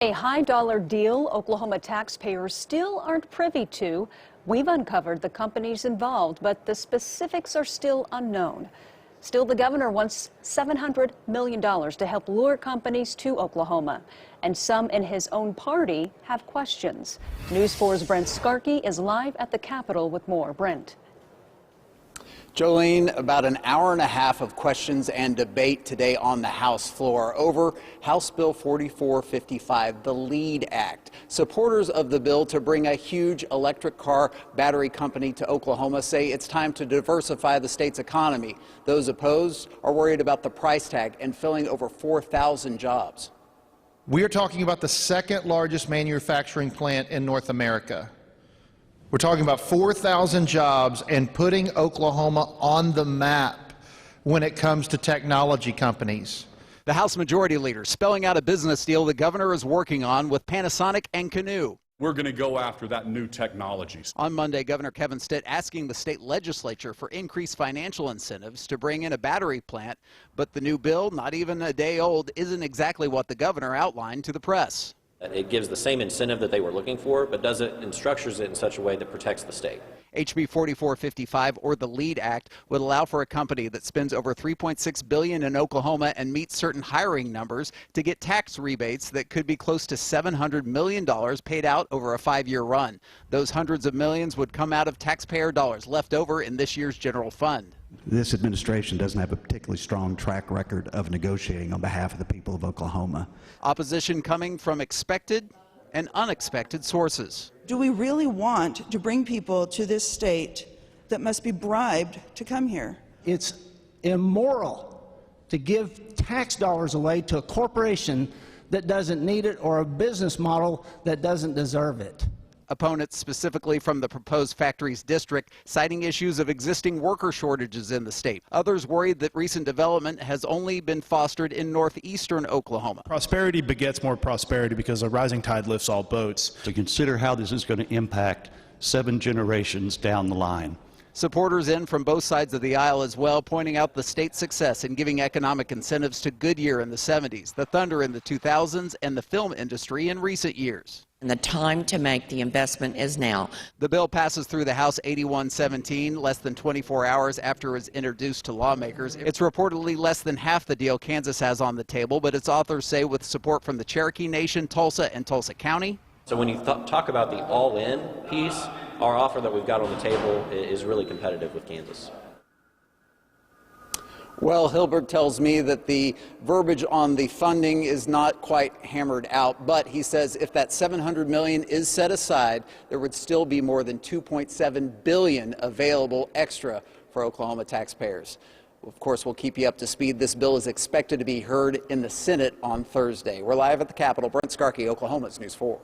A high-dollar deal Oklahoma taxpayers still aren't privy to. We've uncovered the companies involved, but the specifics are still unknown. Still, the governor wants $700 million to help lure companies to Oklahoma. And some in his own party have questions. News 4's Brent Skarkey is live at the Capitol with more. Brent. Jolene, about an hour and a half of questions and debate today on the House floor over House Bill 4455, the LEAD Act. Supporters of the bill to bring a huge electric car battery company to Oklahoma say it's time to diversify the state's economy. Those opposed are worried about the price tag and filling over 4,000 jobs. We are talking about the second largest manufacturing plant in North America. We're talking about 4,000 jobs and putting Oklahoma on the map when it comes to technology companies. The House Majority Leader spelling out a business deal the governor is working on with Panasonic and Canoo. We're going to go after that new technologies. On Monday, Governor Kevin Stitt asking the state legislature for increased financial incentives to bring in a battery plant. But the new bill, not even a day old, isn't exactly what the governor outlined to the press. It gives the same incentive that they were looking for, but does it and structures it in such a way that protects the state. HB 4455, or the LEAD Act, would allow for a company that spends over $3.6 billion in Oklahoma and meets certain hiring numbers to get tax rebates that could be close to $700 million paid out over a 5-year run. Those hundreds of millions would come out of taxpayer dollars left over in this year's general fund. This administration doesn't have a particularly strong track record of negotiating on behalf of the people of Oklahoma. Opposition coming from expected and unexpected sources. Do we really want to bring people to this state that must be bribed to come here? It's immoral to give tax dollars away to a corporation that doesn't need it or a business model that doesn't deserve it. Opponents, specifically from the proposed factories district, citing issues of existing worker shortages in the state. Others worried that recent development has only been fostered in northeastern Oklahoma. Prosperity begets more prosperity because a rising tide lifts all boats. To consider how this is going to impact 7 generations down the line. Supporters in from both sides of the aisle as well, pointing out the state's success in giving economic incentives to Goodyear in the 70s, the Thunder in the 2000s, and the film industry in recent years. And the time to make the investment is now. The bill passes through the House 81-17, less than 24 hours after it was introduced to lawmakers. It's reportedly less than half the deal Kansas has on the table, but its authors say with support from the Cherokee Nation, Tulsa, and Tulsa County. So when you talk about the all-in piece, our offer that we've got on the table is really competitive with Kansas. Well, Hilberg tells me that the verbiage on the funding is not quite hammered out, but he says if that $700 million is set aside, there would still be more than $2.7 billion available extra for Oklahoma taxpayers. Of course, we'll keep you up to speed. This bill is expected to be heard in the Senate on Thursday. We're live at the Capitol. Brent Skarkey, Oklahoma's News 4.